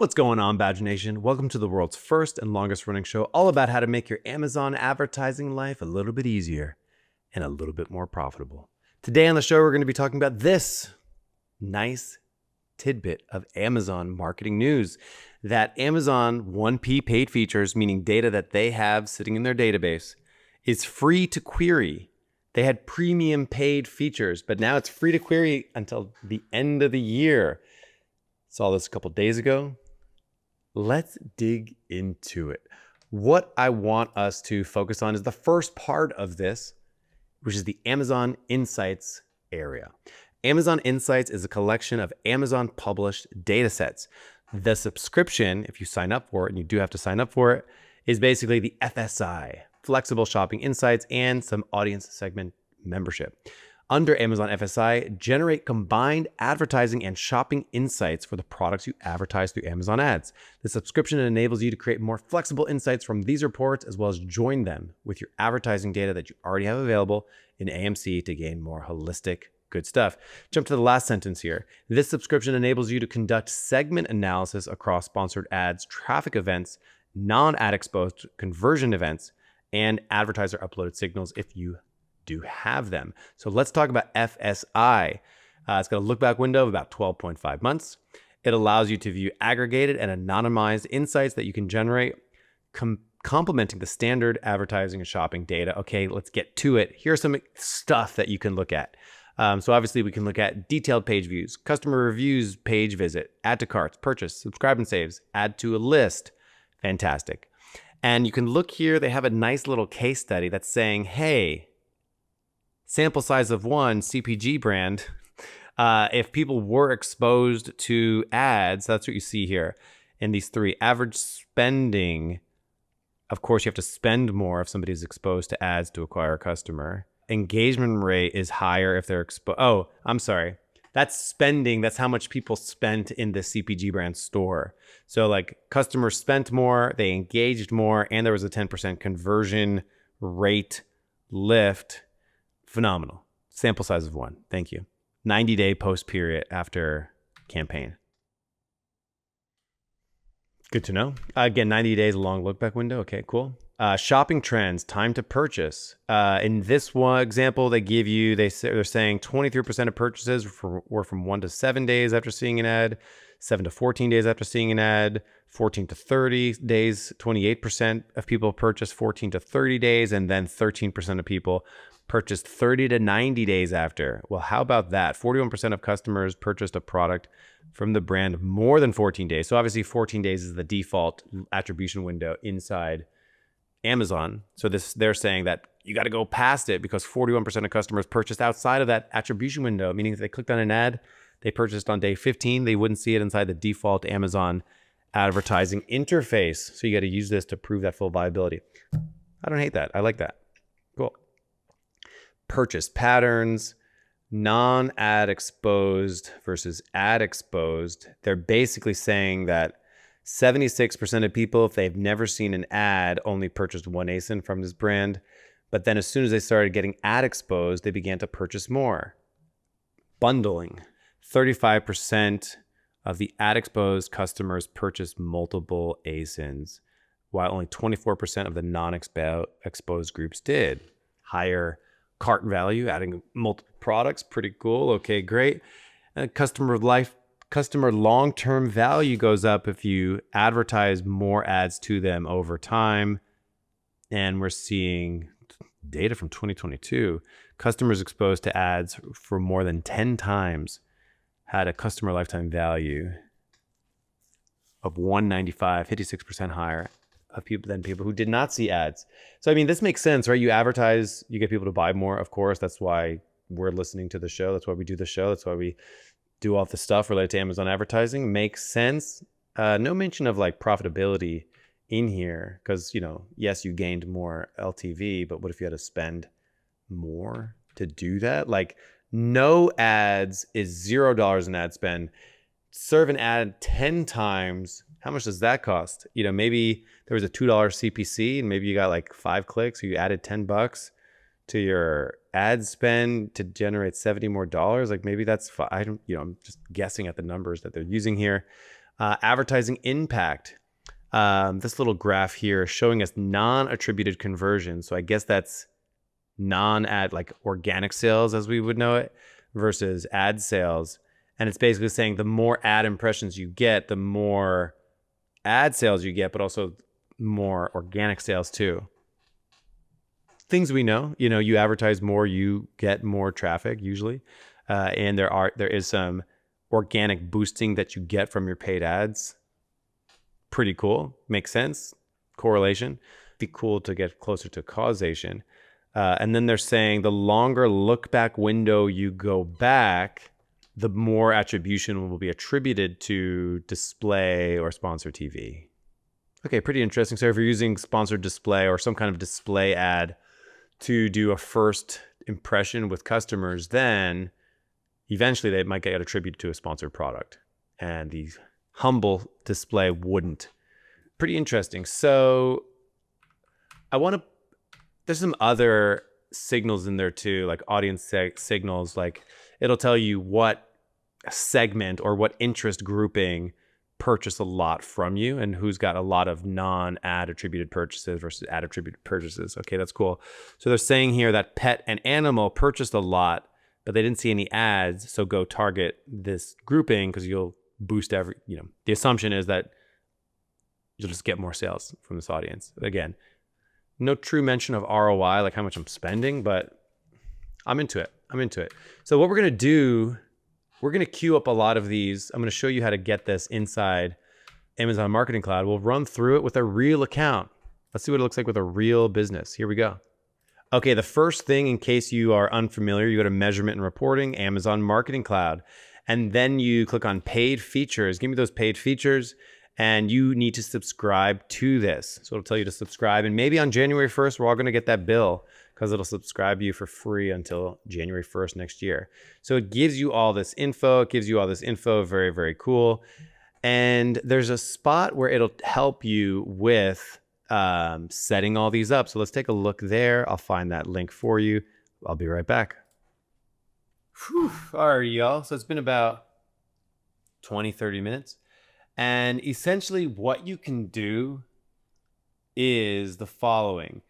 What's going on, Badger Nation? Welcome to the world's first and longest running show all about how to make your Amazon advertising life a little bit easier and a little bit more profitable. Today on the show, we're going to be talking about this nice tidbit of Amazon marketing news, that Amazon 1P paid features, meaning data that they have sitting in their database, is free to query. They had premium paid features, but now it's free to query until the end of the year. Saw this a couple days ago. Let's dig into it. What I want us to focus on is the first part of this, which is the Amazon Insights area. Amazon Insights is a collection of Amazon published data sets. The subscription, if you sign up for it, and you do have to sign up for it, is basically the FSI, Flexible Shopping Insights, and some audience segment membership. Under Amazon FSI, generate combined advertising and shopping insights for the products you advertise through Amazon ads. The subscription enables you to create more flexible insights from these reports, as well as join them with your advertising data that you already have available in AMC to gain more holistic good stuff. Jump to the last sentence here. This subscription enables you to conduct segment analysis across sponsored ads, traffic events, non-ad exposed conversion events, and advertiser uploaded signals if you do have them. So let's talk about FSI. It's got a look back window of about 12.5 months. It allows you to view aggregated and anonymized insights that you can generate, complementing the standard advertising and shopping data. Okay, let's get to it. Here's some stuff that you can look at. So obviously we can look at detailed page views, customer reviews, page visit, add to carts, purchase, subscribe and saves, add to a list. Fantastic. And you can look here, they have a nice little case study that's saying, hey, sample size of one CPG brand, if people were exposed to ads, that's what you see here in these three. Average spending, of course, you have to spend more if somebody's exposed to ads to acquire a customer. Engagement rate is higher if they're exposed. Oh, I'm sorry. That's spending. That's how much people spent in the CPG brand store. So like customers spent more, they engaged more, and there was a 10% conversion rate lift. Phenomenal. Sample size of one. Thank you. 90-day post period after campaign. Good to know. Again, 90 days, a long look back window. Okay, cool. Shopping trends, time to purchase. In this one example, they give you, they're saying 23% of purchases were from 1 to 7 days after seeing an ad, 7 to 14 days after seeing an ad, 14 to 30 days, 28% of people purchased 14 to 30 days, and then 13% of people purchased 30 to 90 days after. Well, how about that? 41% of customers purchased a product from the brand more than 14 days. So obviously 14 days is the default attribution window inside Amazon. So they're saying that you got to go past it because 41% of customers purchased outside of that attribution window, meaning if they clicked on an ad, they purchased on day 15, they wouldn't see it inside the default Amazon advertising interface. So you got to use this to prove that full viability. I don't hate that. I like that. Cool. Purchase patterns, non-ad exposed versus ad exposed. They're basically saying that 76% of people, if they've never seen an ad, only purchased one ASIN from this brand. But then as soon as they started getting ad exposed, they began to purchase more. Bundling. 35% of the ad exposed customers purchased multiple ASINs, while only 24% of the non-exposed groups did. Higher cart value, adding multiple products, pretty cool. Okay, great. Customer long-term value goes up if you advertise more ads to them over time. And we're seeing data from 2022. Customers exposed to ads for more than 10 times had a customer lifetime value of 195, 56% higher of people than people who did not see ads. So, I mean, this makes sense, right? You advertise, you get people to buy more, of course. That's why we're listening to the show. That's why we do the show. That's why we do all the stuff related to Amazon advertising. Makes sense. No mention of like profitability in here because, you know, yes, you gained more LTV, but what if you had to spend more to do that? Like no ads is $0 in ad spend. Serve an ad 10 times. How much does that cost? You know, maybe there was a $2 CPC and maybe you got like 5 clicks, or you added $10 to your ad spend to generate $70 more. Like maybe that's, I don't, you know, I'm just guessing at the numbers that they're using here. Advertising impact. This little graph here is showing us non-attributed conversions. So I guess that's non-ad, like organic sales as we would know it, versus ad sales. And it's basically saying the more ad impressions you get, the more ad sales you get, but also more organic sales too. Things we know, you advertise more, you get more traffic usually. And there is some organic boosting that you get from your paid ads. Pretty cool. Makes sense. Correlation. Be cool to get closer to causation. And then they're saying the longer look back window you go back, the more attribution will be attributed to display or sponsored TV. Okay, pretty interesting. So if you're using sponsored display or some kind of display ad to do a first impression with customers, then eventually they might get attributed to a sponsored product. And the humble display wouldn't. Pretty interesting. So there's some other signals in there too, like audience signals, like it'll tell you what segment or what interest grouping purchase a lot from you and who's got a lot of non-ad attributed purchases versus ad attributed purchases. Okay, that's cool. So they're saying here that pet and animal purchased a lot, but they didn't see any ads. So go target this grouping because you'll boost the assumption is that you'll just get more sales from this audience. Again, no true mention of ROI, like how much I'm spending, but I'm into it. So what we're going to do, we're going to queue up a lot of these. I'm going to show you how to get this inside Amazon Marketing Cloud. We'll run through it with a real account. Let's see what it looks like with a real business. Here we go. Okay, the first thing, in case you are unfamiliar, you go to Measurement and Reporting, Amazon Marketing Cloud, and then you click on Paid Features. Give me those paid features, and you need to subscribe to this. So it'll tell you to subscribe, and maybe on January 1st, we're all going to get that bill because it'll subscribe you for free until January 1st next year. So it gives you all this info. Very, very cool. And there's a spot where it'll help you with setting all these up. So let's take a look there. I'll find that link for you. I'll be right back. Whew. All right, y'all. So it's been about 20, 30 minutes. And essentially what you can do is the following.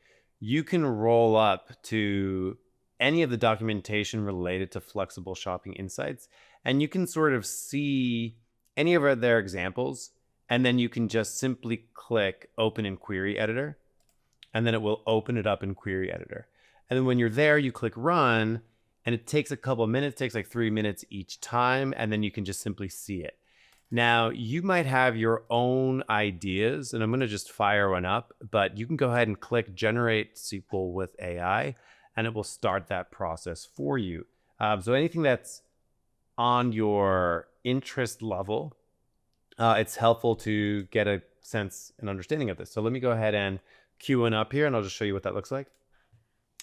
You can roll up to any of the documentation related to flexible shopping insights, and you can sort of see any of their examples, and then you can just simply click Open in Query Editor, and then it will open it up in Query Editor. And then when you're there, you click Run, and it takes a couple of minutes, takes like 3 minutes each time, and then you can just simply see it. Now, you might have your own ideas, and I'm going to just fire one up, but you can go ahead and click Generate SQL with AI, and it will start that process for you. So anything that's on your interest level, it's helpful to get a sense and understanding of this. So let me go ahead and queue one up here, and I'll just show you what that looks like.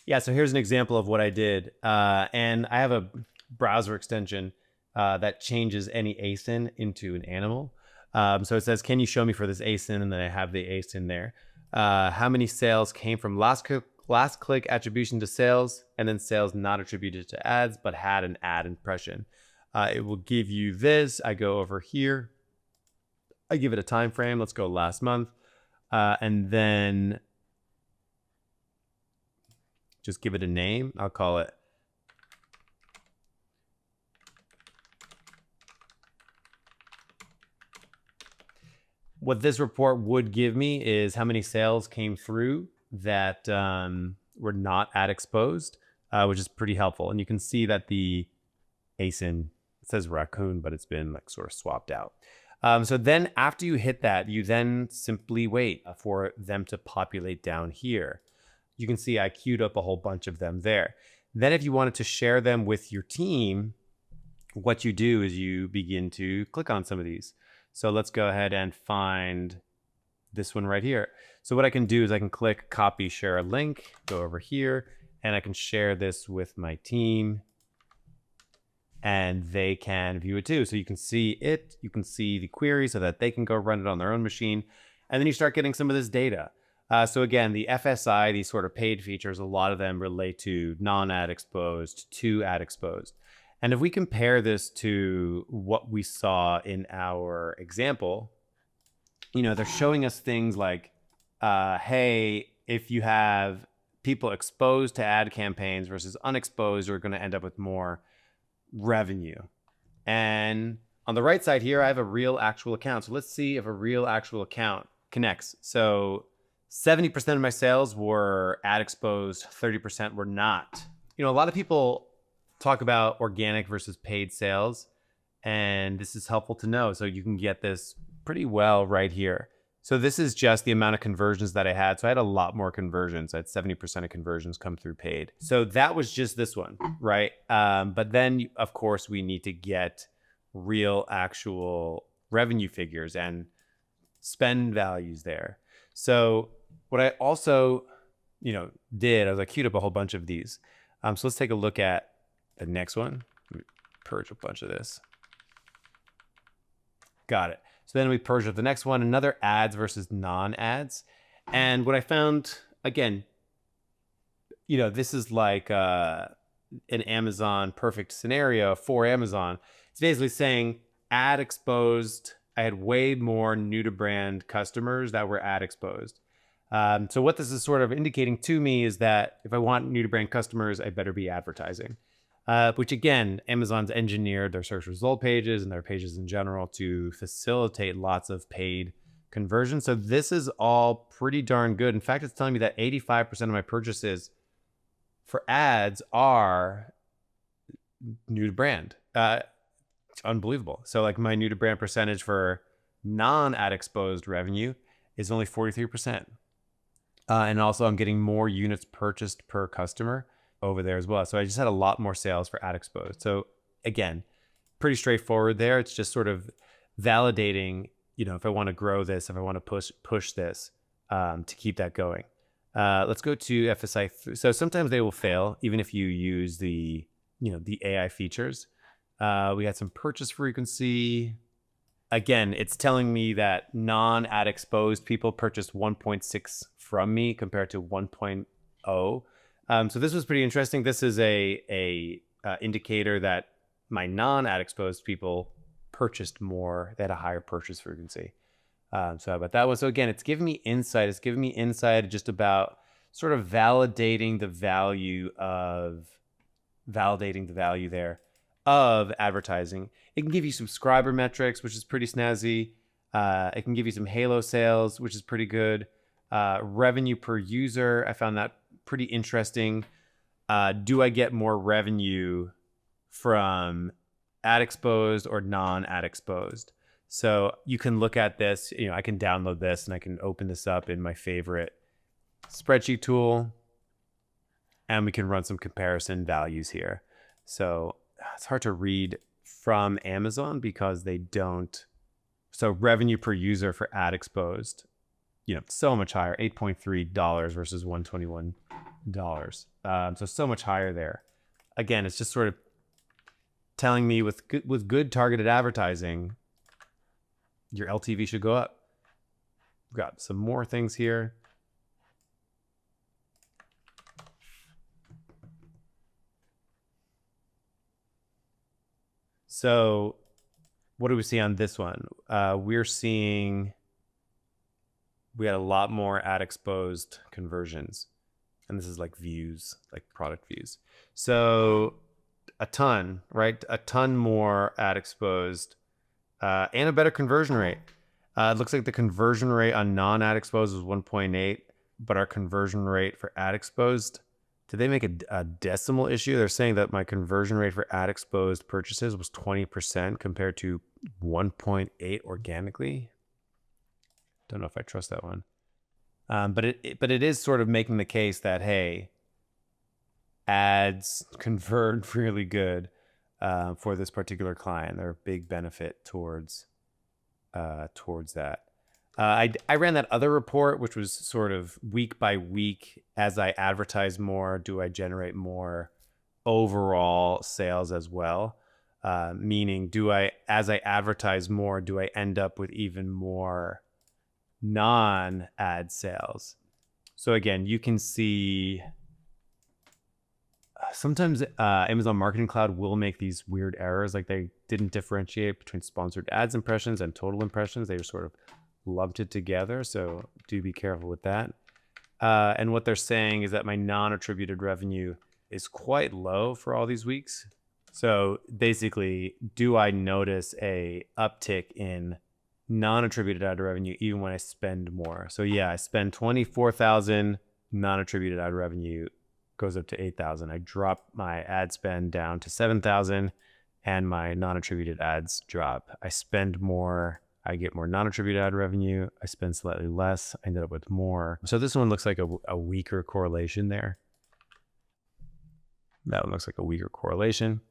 Yeah, so here's an example of what I did. And I have a browser extension that changes any ASIN into an animal. So it says, can you show me for this ASIN? And then I have the ASIN there. How many sales came from last click attribution to sales, and then sales not attributed to ads, but had an ad impression. It will give you this. I go over here. I give it a time frame. Let's go last month. And then just give it a name. I'll call it what this report would give me is how many sales came through that were not ad exposed, which is pretty helpful. And you can see that the ASIN, it says raccoon, but it's been like sort of swapped out. So then after you hit that, you then simply wait for them to populate down here. You can see I queued up a whole bunch of them there. Then if you wanted to share them with your team, what you do is you begin to click on some of these. So let's go ahead and find this one right here. So what I can do is I can click copy, share a link, go over here, and I can share this with my team, and they can view it too. So you can see it, you can see the query so that they can go run it on their own machine. And then you start getting some of this data. So again, the FSI, these sort of paid features, a lot of them relate to non-ad exposed to ad exposed. And if we compare this to what we saw in our example, they're showing us things like, hey, if you have people exposed to ad campaigns versus unexposed, you're going to end up with more revenue. And on the right side here, I have a real actual account. So let's see if a real actual account connects. So 70% of my sales were ad exposed, 30% were not. A lot of people talk about organic versus paid sales, and this is helpful to know. So you can get this pretty well right here. So this is just the amount of conversions that I had. So I had a lot more conversions. I had 70% of conversions come through paid. So that was just this one, right? But then, of course, we need to get real actual revenue figures and spend values there. So what I also, did, I queued up a whole bunch of these. So let's take a look at the next one. Let me purge a bunch of this. Got it. So then we purge up the next one, another ads versus non-ads. And what I found, again, this is like an Amazon perfect scenario for Amazon. It's basically saying ad exposed. I had way more new to brand customers that were ad exposed. So what this is sort of indicating to me is that if I want new to brand customers, I better be advertising. Which again, Amazon's engineered their search result pages and their pages in general to facilitate lots of paid conversion. So this is all pretty darn good. In fact, it's telling me that 85% of my purchases for ads are new to brand. It's unbelievable. So like my new to brand percentage for non-ad exposed revenue is only 43%. And also I'm getting more units purchased per customer over there as well. So I just had a lot more sales for ad exposed. So again, pretty straightforward there. It's just sort of validating, if I want to grow this, if I want to push this to keep that going. Let's go to FSI. So sometimes they will fail, even if you use the AI features. We had some purchase frequency. Again, it's telling me that non-ad exposed people purchased 1.6 from me compared to 1.0. So this was pretty interesting. This is a indicator that my non-ad exposed people purchased more. They had a higher purchase frequency. So how about that one? So again, it's giving me insight. It's giving me insight just about sort of validating the value there of advertising. It can give you subscriber metrics, which is pretty snazzy. It can give you some Halo sales, which is pretty good. Revenue per user, I found that pretty interesting. Do I get more revenue from ad exposed or non-ad exposed? So you can look at this, I can download this and I can open this up in my favorite spreadsheet tool and we can run some comparison values here. So it's hard to read from Amazon because they don't. So revenue per user for ad exposed, so much higher, $8.3 versus $121. So much higher there. Again, it's just sort of telling me with good targeted advertising, your LTV should go up. We've got some more things here. So what do we see on this one? We're seeing we had a lot more ad exposed conversions. And this is like views, like product views. So a ton, right? A ton more ad exposed and a better conversion rate. It looks like the conversion rate on non-ad exposed was 1.8, but our conversion rate for ad exposed, did they make a decimal issue? They're saying that my conversion rate for ad exposed purchases was 20% compared to 1.8 organically. Don't know if I trust that one. But it is sort of making the case that, hey, ads convert really good for this particular client. They're a big benefit towards that. I ran that other report, which was sort of week by week. As I advertise more, do I generate more overall sales as well? Meaning, as I advertise more, do I end up with even more non-ad sales? So again, you can see sometimes Amazon Marketing Cloud will make these weird errors. Like they didn't differentiate between sponsored ads impressions and total impressions. They just sort of lumped it together. So do be careful with that. And what they're saying is that my non-attributed revenue is quite low for all these weeks. So basically, do I notice a uptick in non-attributed ad revenue even when I spend more? So yeah, I spend 24,000, non-attributed ad revenue goes up to 8,000. I drop my ad spend down to 7,000 and my non-attributed ads drop. I spend more, I get more non-attributed ad revenue. I spend slightly less, I ended up with more. So this one looks like a weaker correlation there. That one looks like a weaker correlation.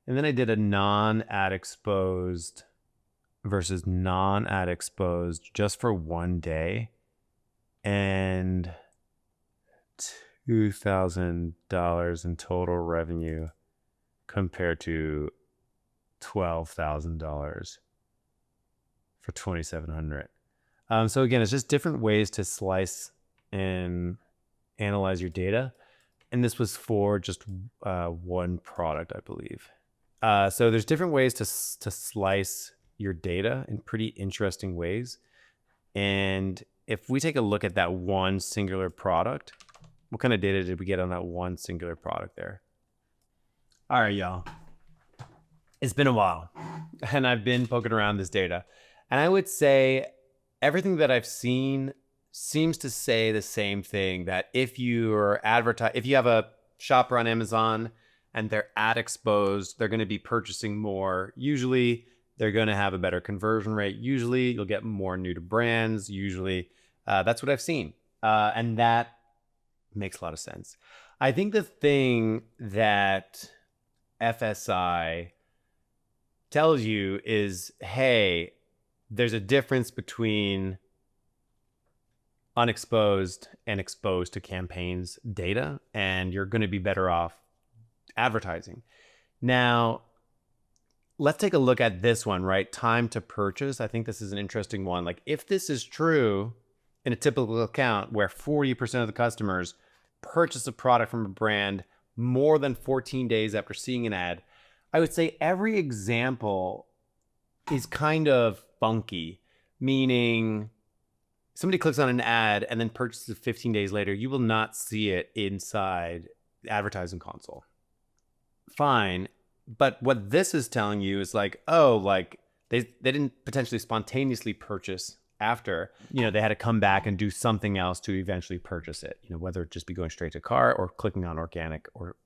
And then I did a non-ad exposed versus non-ad exposed just for one day, and $2,000 in total revenue compared to $12,000 for 2,700. So again, it's just different ways to slice and analyze your data. And this was for just one product, I believe. So there's different ways to slice your data in pretty interesting ways. And if we take a look at that one singular product, what kind of data did we get on that one singular product there? All right, y'all. It's been a while and I've been poking around this data. And I would say everything that I've seen seems to say the same thing, that if you have a shopper on Amazon and they're ad exposed, they're going to be purchasing more. Usually they're going to have a better conversion rate. Usually you'll get more new to brands. Usually that's what I've seen. And that makes a lot of sense. I think the thing that FSI tells you is, hey, there's a difference between unexposed and exposed to campaigns data, and you're going to be better off advertising. Now, let's take a look at this one, right? Time to purchase. I think this is an interesting one. Like if this is true in a typical account where 40% of the customers purchase a product from a brand more than 14 days after seeing an ad, I would say every example is kind of funky, meaning somebody clicks on an ad and then purchases 15 days later, you will not see it inside the advertising console. Fine. But what this is telling you is like, oh, like they didn't potentially spontaneously purchase after, they had to come back and do something else to eventually purchase it, whether it just be going straight to cart or clicking on organic. Or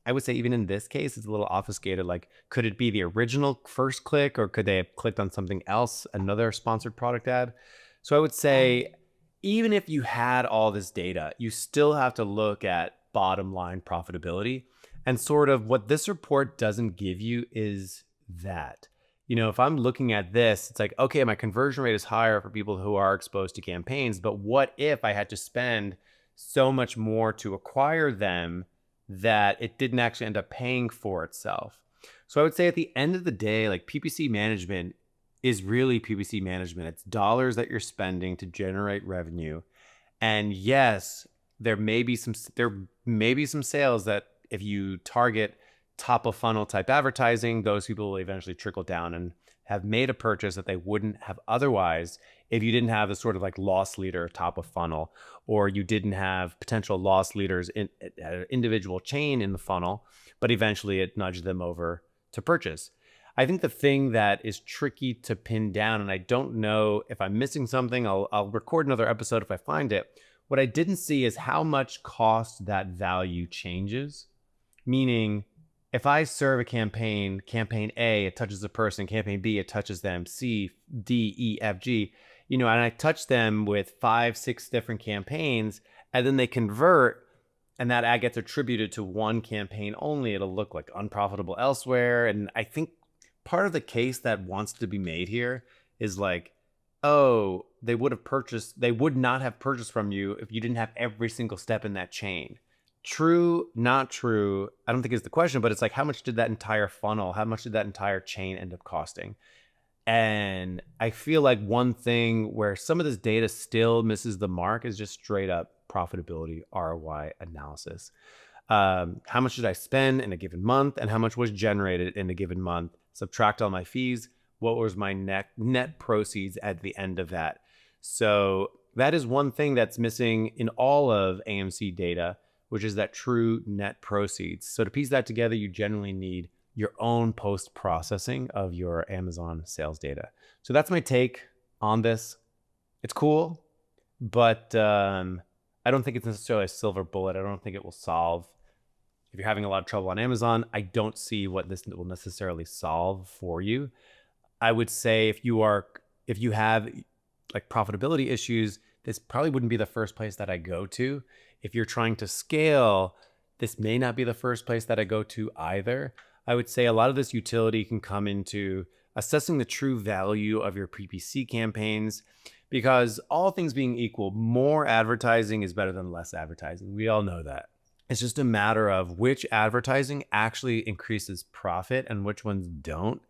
I would say even in this case, it's a little obfuscated. Like, could it be the original first click, or could they have clicked on something else, another sponsored product ad? So I would say, even if you had all this data, you still have to look at bottom line profitability. And sort of what this report doesn't give you is that, if I'm looking at this, it's like, okay, my conversion rate is higher for people who are exposed to campaigns, but what if I had to spend so much more to acquire them that it didn't actually end up paying for itself? So I would say at the end of the day, like PPC management is really PPC management. It's dollars that you're spending to generate revenue. And yes, there may be some sales that if you target top of funnel type advertising, those people will eventually trickle down and have made a purchase that they wouldn't have otherwise if you didn't have a sort of like loss leader top of funnel, or you didn't have potential loss leaders in an individual chain in the funnel, but eventually it nudged them over to purchase. I think the thing that is tricky to pin down, and I don't know if I'm missing something, I'll record another episode if I find it. What I didn't see is how much cost that value changes. Meaning, if I serve a campaign A, it touches a person, campaign B, it touches them, C, D, E, F, G, and I touch them with 5, 6 different campaigns, and then they convert, and that ad gets attributed to one campaign only, it'll look like unprofitable elsewhere. And I think part of the case that wants to be made here is like, oh, they would not have purchased from you if you didn't have every single step in that chain. True, not true, I don't think is the question, but it's like, how much did that entire funnel, how much did that entire chain end up costing? And I feel like one thing where some of this data still misses the mark is just straight up profitability ROI analysis. How much did I spend in a given month and how much was generated in a given month? Subtract all my fees. What was my net proceeds at the end of that? So that is one thing that's missing in all of AMC data, which is that true net proceeds. So to piece that together, you generally need your own post-processing of your Amazon sales data. So that's my take on this. It's cool, but I don't think it's necessarily a silver bullet. I don't think it will solve. If you're having a lot of trouble on Amazon, I don't see what this will necessarily solve for you. I would say if you have like profitability issues, this probably wouldn't be the first place that I go to. If you're trying to scale, this may not be the first place that I go to either. I would say a lot of this utility can come into assessing the true value of your PPC campaigns, because all things being equal, more advertising is better than less advertising. We all know that. It's just a matter of which advertising actually increases profit and which ones don't.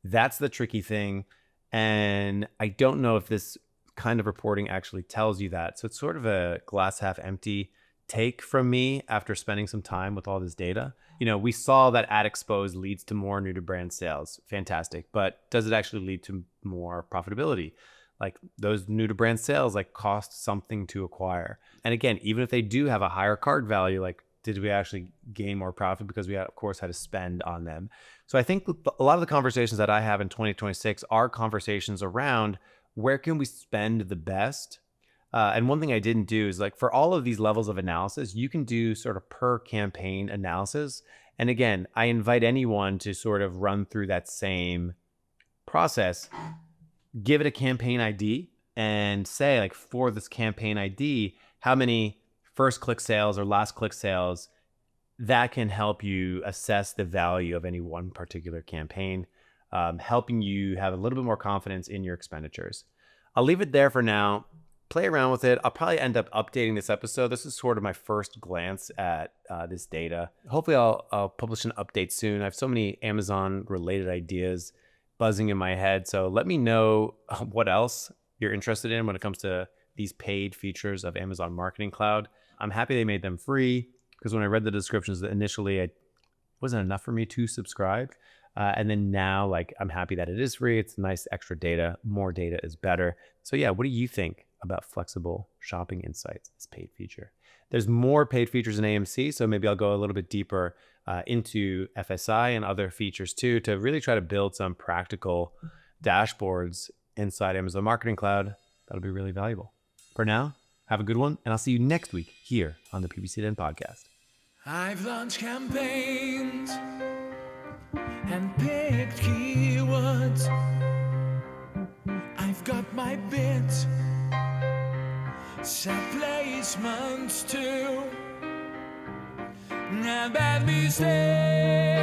That's the tricky thing. And I don't know if this kind of reporting actually tells you that. So it's sort of a glass half empty take from me after spending some time with all this data. We saw that ad expose leads to more new to brand sales. Fantastic. But does it actually lead to more profitability? Like those new to brand sales cost something to acquire. And again, even if they do have a higher cart value, did we actually gain more profit because we, of course, had to spend on them? So I think a lot of the conversations that I have in 2026 are conversations around where can we spend the best? And one thing I didn't do is for all of these levels of analysis, you can do sort of per campaign analysis. And again, I invite anyone to sort of run through that same process, give it a campaign ID and say for this campaign ID, how many first click sales or last click sales, that can help you assess the value of any one particular campaign, helping you have a little bit more confidence in your expenditures. I'll leave it there for now. Play around with it. I'll probably end up updating this episode. This is sort of my first glance at this data. Hopefully I'll publish an update soon. I have so many Amazon related ideas buzzing in my head. So let me know what else you're interested in when it comes to these paid features of Amazon Marketing Cloud. I'm happy they made them free, because when I read the descriptions initially, it wasn't enough for me to subscribe. And then now I'm happy that it is free. It's nice extra data. More data is better. So yeah, what do you think about flexible shopping insights, this paid feature? There's more paid features in AMC, so maybe I'll go a little bit deeper into FSI and other features too, to really try to build some practical dashboards inside Amazon Marketing Cloud. That'll be really valuable. For now, have a good one, and I'll see you next week here on the PPC Den podcast. I've launched campaigns and picked keywords. I've got my bids, set placements too. And bad mistakes.